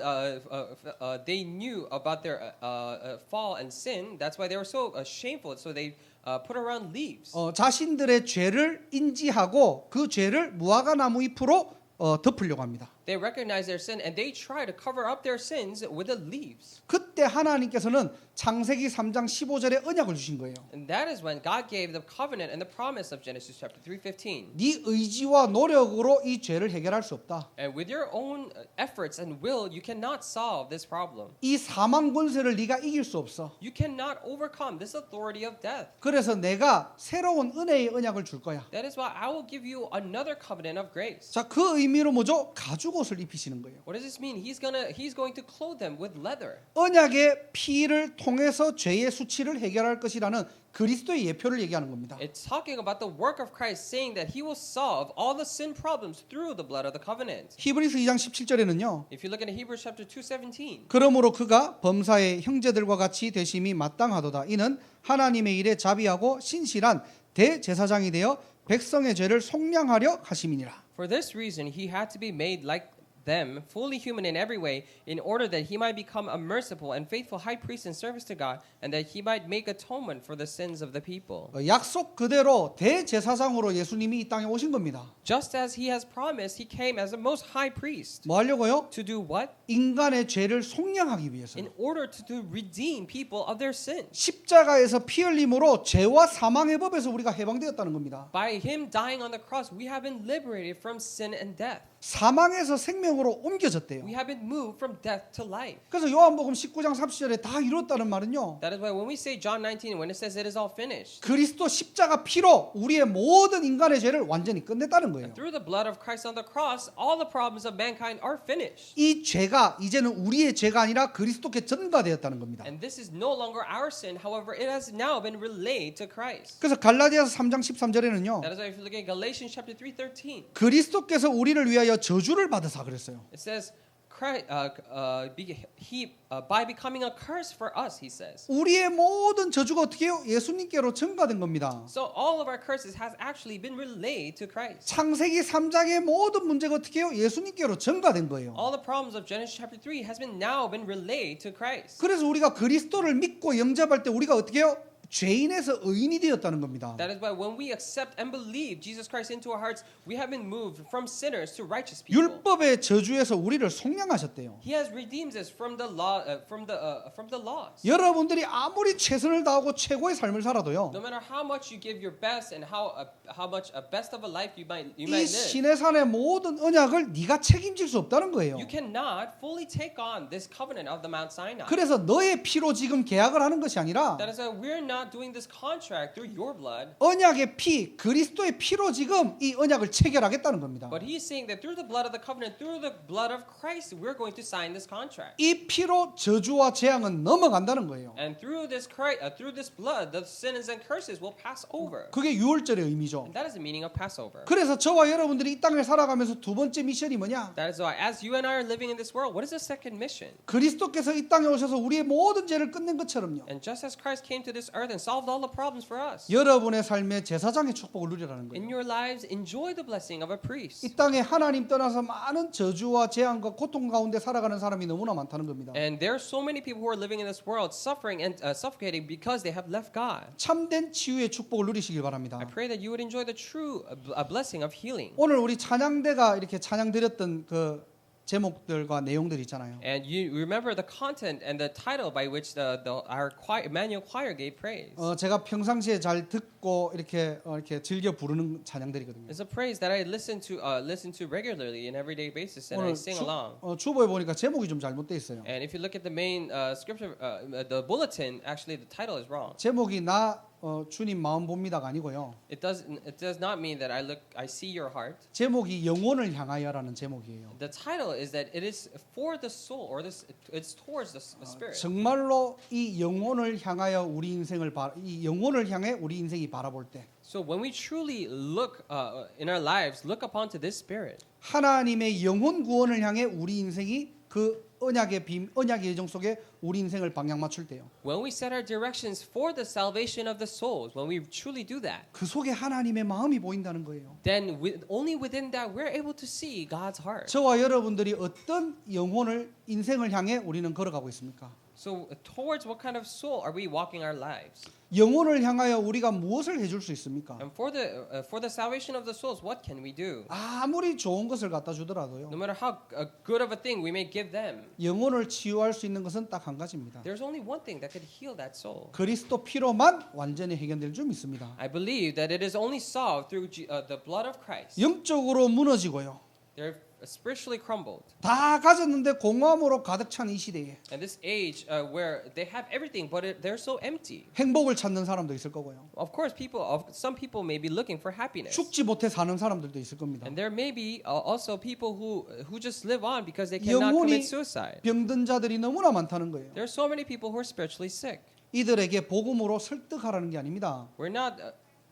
they knew about their fall and sin. That's why they were so shameful. So they put around leaves. 자신들의 죄를 인지하고 그 죄를 무화과 나무 잎으로 덮으려고 합니다. They recognize their sin and they try to cover up their sins with the leaves. 그때 하나님께서는 창세기 3장 15절에 언약을 주신 거예요. And that is when God gave the covenant and the promise of Genesis chapter 3:15. 네 의지와 노력으로 이 죄를 해결할 수 없다. And with your own efforts and will, you cannot solve this problem. 이 사망 권세를 네가 이길 수 없어. You cannot overcome this authority of death. 그래서 내가 새로운 은혜의 언약을 줄 거야. That is why I will give you another covenant of grace. 자, 그 의미로 뭐죠? 가죽옷을 입히시는 거예요. What does this mean? He's going to clothe them with leather. 언약의 피를 통해서 죄의 수치를 해결할 것이라는 그리스도의 예표를 얘기하는 겁니다. It's talking about the work of Christ, saying that He will solve all the sin problems through the blood of the covenant. 히브리서 2장 17절에는요. If you look at Hebrews chapter 2:17, 그러므로 그가 범사의 형제들과 같이 되심이 마땅하도다. 이는 하나님의 일에 자비하고 신실한 대제사장이 되어 백성의 죄를 속량하려 하심이니라. for this reason He had to be made like them, fully human in every way, in order that he might become a merciful and faithful high priest in service to God, and that he might make atonement for the sins of the people. 약속 그대로 대제사장으로 예수님이 이 땅에 오신 겁니다. Just as he has promised, he came as the most high priest. 뭐 하려고요? To do what? 인간의 죄를 속량하기 위해서. In order to redeem people of their sin. 십자가에서 피 흘림으로 죄와 사망의 법에서 우리가 해방되었다는 겁니다. By him dying on the cross, we have been liberated from sin and death. 사망에서 생명으로 옮겨졌대요. We have been moved from death to life. 그래서 요한복음 19장 30절에 다 이뤘다는 말은요. That is why when we say John 19, when it says it is all finished, 그리스도 십자가 피로 우리의 모든 인간의 죄를 완전히 끝냈다는 거예요. through the blood of Christ on the cross, all the problems of mankind are finished. 이 죄가 이제는 우리의 죄가 아니라 그리스도께 전가되었다는 겁니다. And this is no longer our sin. However, it has now been relayed to Christ. 그래서 갈라디아서 3장 13절에는요. That is why if you look at Galatians chapter 3:13, 그리스도께서 우리를 위하여 저주를 받으사 그랬어요. it says, by becoming a curse for us, he says. 우리의 모든 저주가 어떻게 해요? 예수님께로 전가된 겁니다. So all of our curses has actually been relayed to Christ. 창세기 3장의 모든 문제가 어떻게 해요? 예수님께로 전가된 거예요. All the problems of Genesis chapter 3 has been now been relayed to Christ. 그래서 우리가 그리스도를 믿고 영접할 때 우리가 어떻게 해요? 죄인에서 의인이 되었다는 겁니다. That is why when we accept and believe Jesus Christ into our hearts, we have been moved from sinners to righteous people. 율법의 저주에서 우리를 속량하셨대요. He has redeemed us from the law, from the laws. 여러분들이 아무리 최선을 다하고 최고의 삶을 살아도요. No matter how much you give your best and how much a best of a life you might 이 live, 시내산의 모든 언약을 네가 책임질 수 없다는 거예요. you cannot fully take on this covenant of the Mount Sinai. 그래서 너의 피로 지금 계약을 하는 것이 아니라 That is why we're not doing this contract through your blood. 언약의 피, 그리스도의 피로 지금 이 언약을 체결하겠다는 겁니다. But he's saying that through the blood of the covenant, through the blood of Christ, we're going to sign this contract. 이 피로 저주와 재앙은 넘어간다는 거예요. And through this blood, the sins and curses will pass over. 그게 유월절의 의미죠. And that is the meaning of Passover. 그래서 저와 여러분들이 이 땅을 살아가면서 두 번째 미션이 뭐냐? That is why, as you and I are living in this world, what is the second mission? 그리스도께서 이 땅에 오셔서 우리의 모든 죄를 끝낸 것처럼요. And just as Christ came to this earth and solved all the problems for us, 여러분의 삶에 제사장의 축복을 누리라는 in 거예요. your lives, enjoy the blessing of a priest. 이 땅에 하나님 떠나서 많은 저주와 재앙과 고통 가운데 살아가는 사람이 너무나 많다는 겁니다. And there are so many people who are living in this world suffering and suffocating because they have left God. 참된 치유의 축복을 누리시길 바랍니다. I pray that you would enjoy the true blessing of healing. 오늘 우리 찬양대가 이렇게 찬양 드렸던 그 제목들과 내용들 있잖아요. And you remember the content and the title by which our choir, Emmanuel Choir gave praise. 제가 평상시에 잘 듣고 이렇게 즐겨 부르는 찬양들이거든요. It's a praise that I listen to regularly in everyday basis and I 오늘 sing along. 주보에 보니까 제목이 좀 잘못돼 있어요. And if you look at the main scripture, the bulletin, actually the title is wrong. 제목이 나 주님 마음 봅니다가 아니고요. It does not mean that I see your heart. 제목이 영혼을 향하여라는 제목이에요. The title is that it is for the soul, or it's towards the spirit. 정말로 이 영혼을 향하여 우리 인생을 이 영혼을 향해 우리 인생이 바라볼 때 So when we truly look in our lives, look upon to this spirit. 하나님의 영혼 구원을 향해 우리 인생이 그 언약의 예정 속에 우리 인생을 방향 맞출 때요. When we set our directions for the salvation of the souls, when we truly do that, 그 속에 하나님의 마음이 보인다는 거예요. then only within that we're able to see God's heart. 저와 여러분들이 어떤 영혼을 인생을 향해 우리는 걸어가고 있습니까? So towards what kind of soul are we walking our lives? 영혼을 향하여 우리가 무엇을 해줄 수 있습니까? And for the salvation of the souls, what can we do? 아무리 좋은 것을 갖다 주더라도요. No matter how good of a thing we may give them, 영혼을 치유할 수 있는 것은 딱 한 가지입니다. there's only one thing that could heal that soul. 그리스도 피로만 완전히 해결될 줄 믿습니다. I believe that it is only solved through the blood of Christ. 영적으로 무너지고요. They're spiritually crumbled. 다 가졌는데 공허함으로 가득 찬 이 시대에 And this age where they have everything, but they're so empty. 행복을 찾는 사람도 있을 거고요. Of course, some people may be looking for happiness. 죽지 못해 사는 사람들도 있을 겁니다. And there may be also people who just live on because they cannot commit suicide. 병든 자들이 너무나 많다는 거예요. There are so many people who are spiritually sick. 이들에게 복음으로 설득하라는 게 아닙니다. We're not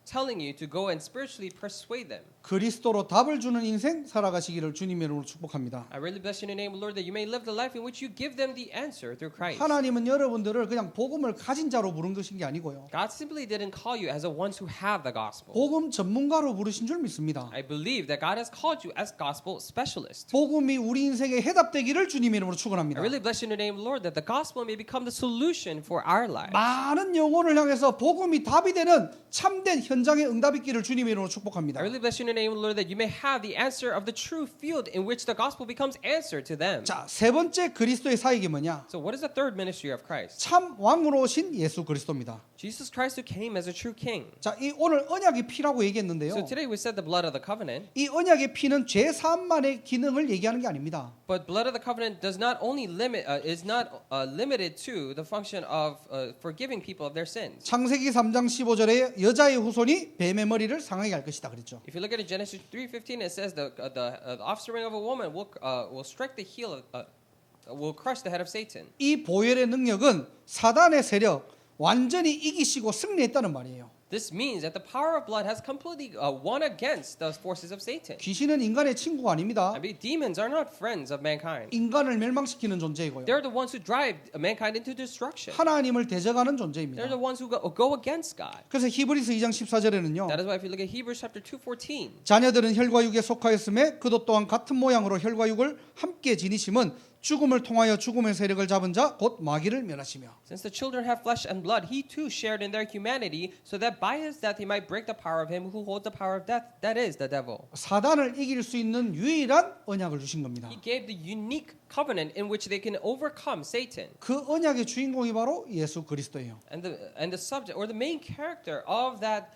telling you to go and spiritually persuade them. 그리스도로 답을 주는 인생 살아가시기를 주님의 이름으로 축복합니다. I really bless you in the name of the Lord that you may live the life in which you give them the answer through Christ. 하나님은 여러분들을 그냥 복음을 가진 자로 부른 것인 게 아니고요. God simply didn't call you as the ones who have the gospel. 복음 전문가로 부르신 줄 믿습니다. I believe that God has called you as gospel specialists. 복음이 우리 인생에 해답되기를 주님의 이름으로 축원합니다. I really bless you in the name of the Lord that the gospel may become the solution for our lives. 많은 영혼을 향해서 복음이 답이 되는 참된 현장의 응답이 있기를 주님의 이름으로 축복합니다. I really bless you in the name of the Lord that you may have the answer of the true field in which the gospel becomes answer to them. 자, 세 번째 그리스도의 사역이 뭐냐? So what is the third ministry of Christ? 참 왕으로 오신 예수 그리스도입니다. Jesus Christ who came as a true king. 자, 이 오늘 언약의 피라고 얘기했는데요. So today we said the blood of the covenant, 이 언약의 피는 죄 사함만의 기능을 얘기하는 게 아닙니다. but blood of the covenant does not only is not limited to the function of forgiving people of their sins. 창세기 3장 15절에 여자의 후손이 뱀의 머리를 상하게 할 것이다 그랬죠. If you look at it, Genesis 3:15, it says the offspring of a woman will strike the heel will crush the head of Satan. 이 보혈의 능력은 사단의 세력 완전히 이기시고 승리했다는 말이에요. This means that the power of blood has completely won against the forces of Satan. 귀신은 인간의 친구가 아닙니다. I mean, demons are not friends of mankind. 인간을 멸망시키는 존재이고요. They're the ones who drive mankind into destruction. 하나님을 대적하는 They're 존재입니다. the ones who go against God. 그래서 히브리서 2장 14절에는요. That is why if you look at Hebrews chapter 2:14, 자녀들은 혈과 육에 속하였음에 그도 또한 같은 모양으로 혈과 육을 함께 지니심은 죽음을 통하여 죽음의 세력을 잡은 자 곧 마귀를 멸하시며. since the children have flesh and blood, he too shared in their humanity, so that by his death he might break the power of him who holds the power of death, that is the devil. 사단을 이길 수 있는 유일한 언약을 주신 겁니다. He gave the unique covenant in which they can overcome Satan. 그 언약의 주인공이 바로 예수 그리스도예요. And the subject or the main character of that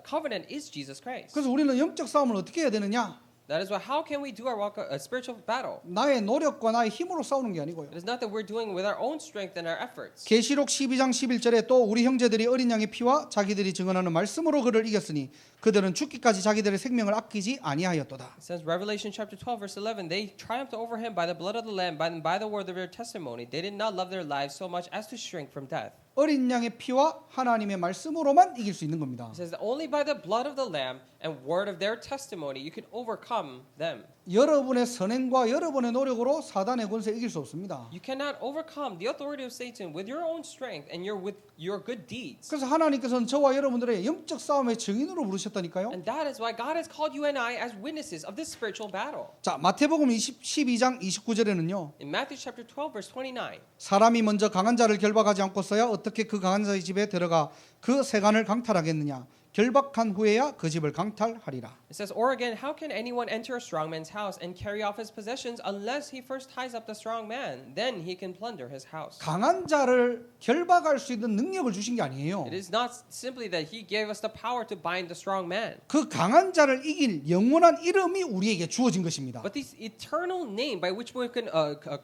covenant is Jesus Christ. 그래서 우리는 영적 싸움을 어떻게 해야 되느냐? That is why how can we do our spiritual battle? 나의 노력과 나의 힘으로 싸우는 게 아니고요. It is not that we're doing it with our own strength and our efforts. 계시록 12장 11절에 또 우리 형제들이 어린 양의 피와 자기들이 증언하는 말씀으로 그를 이겼으니 그들은 죽기까지 자기들의 생명을 아끼지 아니하였도다. It says Revelation chapter 12 verse 11, they triumphed over him by the blood of the lamb and by the word of their testimony. They did not love their lives so much as to shrink from death. 어린 양의 피와 하나님의 말씀으로만 이길 수 있는 겁니다. It says that only by the blood of the lamb and word of their testimony you can overcome them. 여러분의 선행과 여러분의 노력으로 사단의 권세 이길 수 없습니다. You cannot overcome the authority of Satan with your own strength and with your good deeds. 그래서 하나님께서는 저와 여러분들의 영적 싸움의 증인으로 부르셨다니까요. And that is why God has called you and I as witnesses of this spiritual battle. 자, 마태복음 12장 29절에는요. In Matthew chapter 12 verse 29, 사람이 먼저 강한 자를 결박하지 않고서야 어떻게 그 강한 자의 집에 들어가 그 세간을 강탈하겠느냐. 결박한 후에야 그 집을 강탈하리라. it says, or again, how can anyone enter a strong man's house and carry off his possessions unless he first ties up the strong man? Then he can plunder his house. 강한 자를 결박할 수 있는 능력을 주신 게 아니에요. It is not simply that he gave us the power to bind the strong man, 그 강한 자를 이길 영원한 이름이 우리에게 주어진 것입니다. but this eternal name by which we can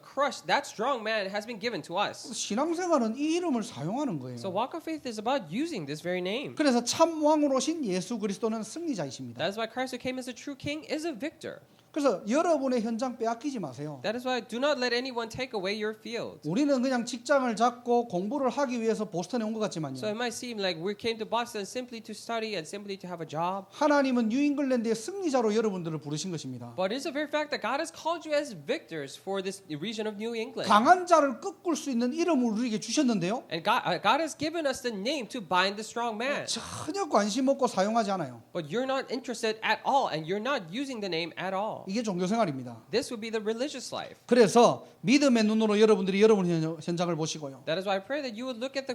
crush that strong man has been given to us. 신앙생활은 이 이름을 사용하는 거예요. So walk of faith is about using this very name. 그래서 참 왕으로 오신 예수 그리스도는 승리자이십니다. That is why Christ who came as a true king is a victor. 그래서 여러분의 현장 빼앗기지 마세요. That is why do not let anyone take away your field. 우리는 그냥 직장을 잡고 공부를 하기 위해서 보스턴에 온 것 같지만요. So it might seem like we came to Boston simply to study and simply to have a job. 하나님은 뉴잉글랜드의 승리자로 여러분들을 부르신 것입니다. But it is a very fact that God has called you as victors for this region of New England. 강한 자를 꺾을 수 있는 이름을 우리에게 주셨는데요. And God has given us the name to bind the strong man. 전혀 관심 없고 사용하지 않아요. But you're not interested at all and you're not using the name at all. 이게 종교생활입니다. This would be the religious life. 그래서 믿음의 눈으로 여러분들이 여러분 현장을 보시고요. That is why I pray that you would look at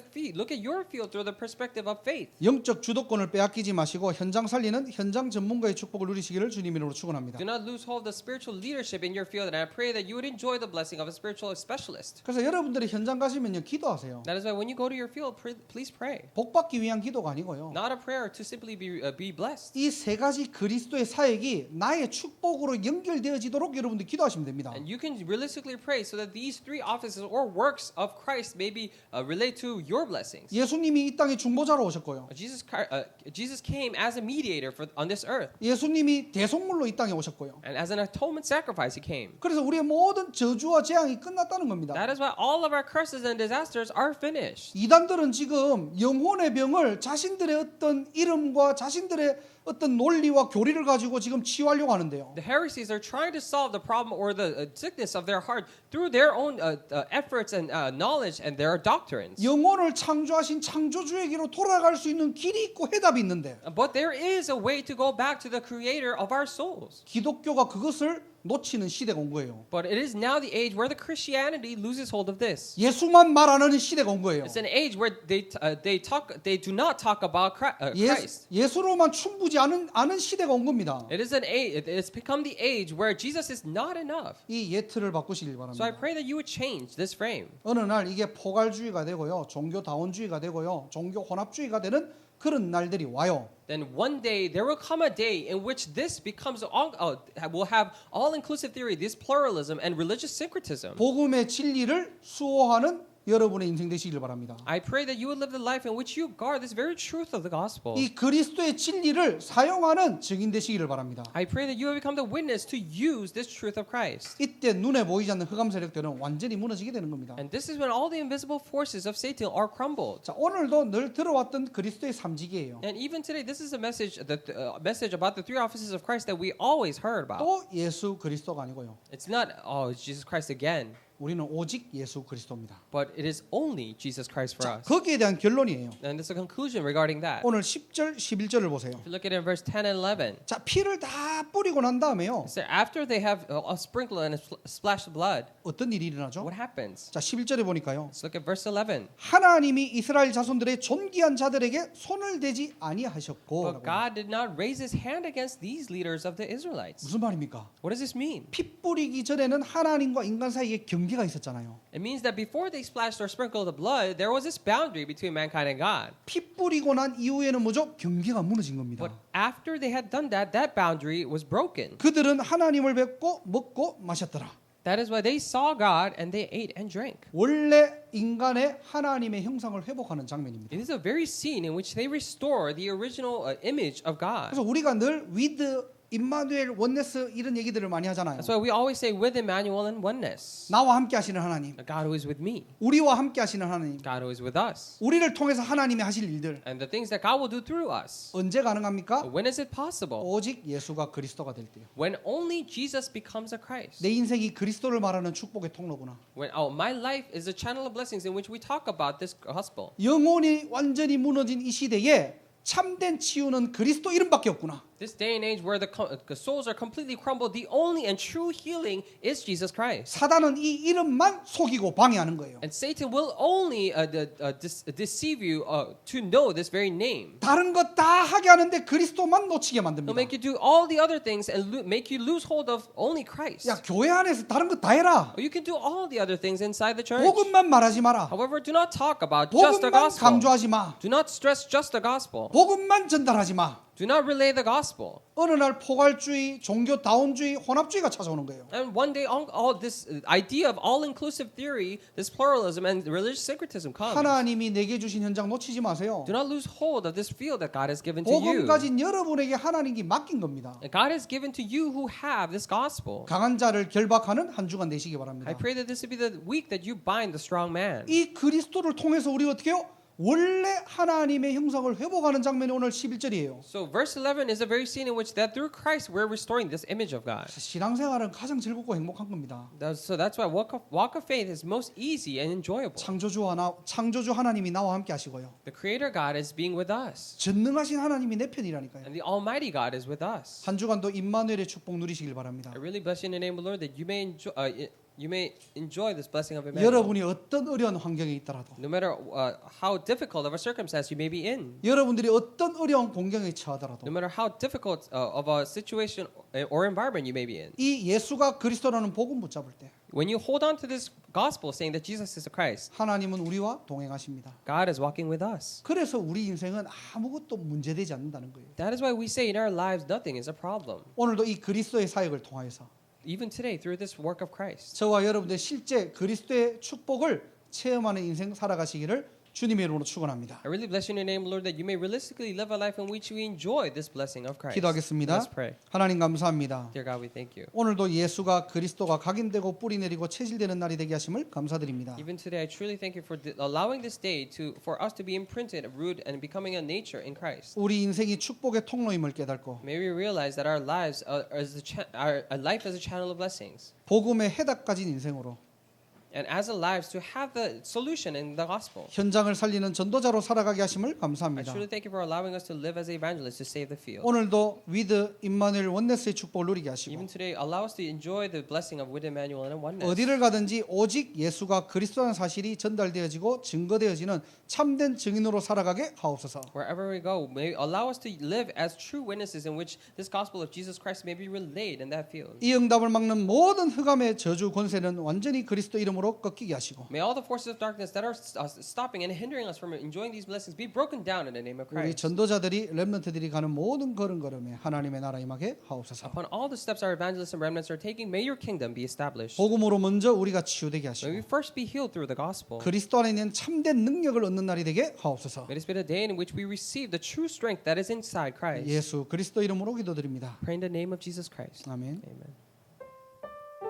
your field through the perspective of faith. 영적 주도권을 빼앗기지 마시고 현장 살리는 현장 전문가의 축복을 누리시기를 주님 이름으로 축원합니다. Do not lose hold of the spiritual leadership in your field, and I pray that you would enjoy the blessing of a spiritual specialist. 그래서 여러분들이 현장 가시면요 기도하세요. That is why when you go to your field, please pray. 복 받기 위한 기도가 아니고요. Not a prayer to simply be blessed. 이 세 가지 그리스도의 사역이 나의 축복으로 영적으로 연결되어지도록 여러분들 기도하시면 됩니다. And you can realistically pray so that these three offices or works of Christ may be relate to your blessings. 예수님이 이 땅에 중보자로 오셨고요. Jesus came as a mediator on this earth, 예수님이 대속물로 이 땅에 오셨고요. and as an atonement sacrifice, he came. 그래서 우리의 모든 저주와 재앙이 끝났다는 겁니다. That is why all of our curses and disasters are finished. 이단들은 지금 영혼의 병을 자신들의 어떤 이름과 자신들의 어떤 논리와 교리를 가지고 지금 치유하려고 하는데요. The heresies are trying to solve the problem or the sickness of their heart through their own efforts and knowledge and their doctrines. 영혼을 창조하신 창조주에게로 돌아갈 수 있는 길이 있고 해답이 있는데 But there is a way to go back to the creator of our souls. 기독교가 그것을 놓치는 시대가 온 거예요. But it is now the age where the Christianity loses hold of this. 예수만 말하는 시대가 온 거예요. It's an age where they do not talk about Christ. 예수로만 충분히 않은 시대가 온 겁니다. It is an age. It's become the age where Jesus is not enough. 이 예틀을 바꾸시길 So I 바랍니다. pray that you would change this frame. 어느 날 이게 포괄주의가 되고요, 종교다원주의가 되고요, 종교 혼합주의가 되는 그런 날들이 와요. Then one day there will come a day in which this becomes will have all-inclusive theory, this pluralism and religious syncretism. 복음의 진리를 수호하는 여러분의 인생 되시길 바랍니다. I pray that you would live the life in which you guard this very truth of the gospel. 이 그리스도의 진리를 사용하는 증인 되시기를 바랍니다. I pray that you will become the witness to use this truth of Christ. 이때 눈에 보이지 않는 흑암 세력들은 완전히 무너지게 되는 겁니다. And this is when all the invisible forces of Satan are crumbled. 자, 오늘도 늘 들어왔던 그리스도의 삼직이에요. And even today, this is a message message about the three offices of Christ that we always heard about. 또 예수 그리스도가 아니고요. It's not, oh, it's Jesus Christ again, 우리는 오직 예수 그리스도입니다. but it is only Jesus Christ for 자, us. 거기에 대한 결론이에요. And there's a conclusion regarding that. 오늘 10절, 11절을 보세요. If you look at it in verse 10 and 11, 자, 피를 다 뿌리고 난 다음에요. so after they have sprinkled and splashed blood, 어떤 일이 일어나죠? what happens? 자, 11절에 보니까요. Let's look at verse 11. 하나님이 이스라엘 자손들의 존귀한 자들에게 손을 대지 아니하셨고. But God did not raise his hand against these leaders of the Israelites. 무슨 말입니까? What does this mean? 피 뿌리기 전에는 하나님과 인간 사이에 경계가 있었잖아요. It means that before they splashed or sprinkled the blood, there was this boundary between mankind and God. 피 뿌리고 난 이후에는 뭐죠? 경계가 무너진 겁니다. But after they had done that, that boundary was broken. 그들은 하나님을 뵙고 먹고 마셨더라. That is why they saw God and they ate and drank. 원래 인간의 하나님의 형상을 회복하는 장면입니다. It is a very scene in which they restore the original image of God. 그래서 우리가 늘 with 임마누엘 원네스 이런 얘기들을 많이 하잖아요. That's why we always say with Emmanuel and oneness. 나와 함께 하시는 하나님, A God who is with me, 우리와 함께 하시는 하나님, God who is with us, 우리를 통해서 하나님이 하실 일들 and the things that God will do through us. 언제 가능합니까? When is it possible? 오직 예수가 그리스도가 될 때요. When only Jesus becomes a Christ. 내 인생이 그리스도를 말하는 축복의 통로구나. When my life is a channel of blessings in which we talk about this gospel. 영혼이 완전히 무너진 이 시대에 참된 치유는 그리스도 이름밖에 없구나. This day and age where the souls are completely crumbled, the only and true healing is Jesus Christ. 사단은 이 이름만 속이고 방해하는 거예요. And Satan will only deceive you to know this very name. 다른 것 다 하게 하는데 그리스도만 놓치게 He'll 만듭니다. make you do all the other things and make you lose hold of only Christ. 야, 교회 안에서 다른 것 다 해라. Or you can do all the other things inside the church. 복음만 말하지 마라. However, do not talk about just the 복음만 gospel. 강조하지 마. Do not stress just the gospel. 복음만 전달하지 마. Do not relay the gospel. 어느 날 포괄주의, 종교다원주의, 혼합주의가 찾아오는 거예요. And one day, all this idea of all-inclusive theory, this pluralism and religious syncretism comes. 하나님이 내게 주신 현장 놓치지 마세요. Do not lose hold of this field that God has given to 복음 you. 가진 여러분에게 하나님이 맡긴 겁니다. And God has given to you who have this gospel. 강한 자를 결박하는 한 주간 되시기 바랍니다. I pray that this would be the week that you bind the strong man. 이 그리스도를 통해서 우리 어떻게 해요? 원래 하나님의 형상을 회복하는 장면이 오늘 11절이에요. So verse 11 is a very scene in which that through Christ we're restoring this image of God. 신앙생활은 가장 즐겁고 행복한 겁니다. So that's why walk of faith is most easy and enjoyable. 창조주 하나님이 나와 함께 하시고요. The Creator God is being with us. 전능하신 하나님이 내 편이라니까요. And the Almighty God is with us. 한 주간도 임마누엘의 축복 누리시길 바랍니다. I really bless you in the name of the Lord that you may You may enjoy this blessing of Emmanuel. 여러분이 어떤 어려운 환경에 있더라도 No matter how difficult of a circumstance you may be in, 여러분들이 어떤 어려운 공경에 처하더라도 no matter how difficult of a situation or environment you may be in, 이 예수가 그리스도라는 복음 붙잡을 때 when you hold on to this gospel saying that Jesus is the Christ, 하나님은 우리와 동행하십니다. God is walking with us. 그래서 우리 인생은 아무것도 문제되지 않는다는 거예요. That is why we say in our lives nothing is a problem. 오늘도 이 그리스도의 사역을 통하여서 Even today, through this work of Christ, 저와 여러분들 실제 그리스도의 축복을 체험하는 인생 살아가시기를 주님의 이름으로 축원합니다. I really bless you in your name, Lord, that you may realistically live a life in which we enjoy this blessing of Christ. 기도하겠습니다. Let's pray. 하나님 감사합니다. Dear God, we thank you. 오늘도 예수가 그리스도가 각인되고 뿌리 내리고 체질되는 날이 되게 하심을 감사드립니다. Even today, I truly thank you for allowing this day for us to be imprinted, rooted, and becoming a nature in Christ. 우리 인생이 축복의 통로임을 깨닫고 May we realize that our lives our life is a channel of blessings, 복음의 해답 가진 인생으로 and as a lives to have the solution in the gospel. 현장을 살리는 전도자로 살아가게 하심을 I 감사합니다. truly thank you for allowing us to live as evangelists to save the field. 오늘도 위드 임마누엘 원네스의 축복을 누리게 하시고 Even today, allow us to enjoy the blessing of with Emmanuel and oneness. 어디를 가든지 오직 예수가 그리스도라는 사실이 전달되어지고 증거되어지는 참된 증인으로 살아가게 하옵소서. Wherever we go, may allow us to live as true witnesses in which this gospel of Jesus Christ may be relayed in that field. 이 응답을 막는 모든 흑암의 저주 권세는 완전히 그리스도 이름으로 꺾이게 하시고 May all the forces of darkness that are stopping and hindering us from enjoying these blessings be broken down in the name of 우리 Christ. 전도자들이 렘넌트들이 가는 모든 걸음걸음에 하나님의 나라 임하게 하옵소서. Upon all the steps our evangelists and remnants are taking, may your kingdom be established. 복음으로 먼저 우리가 치유되게 May we 하시고 first be healed through the gospel. 그리스도 안에 있는 참된 능력을 얻는 날이 되게 하옵소서. May this be the day in which we receive the true strength that is inside Christ. 예수 그리스도 이름으로 기도드립니다. Pray in the name of Jesus Christ. 아멘. Amen.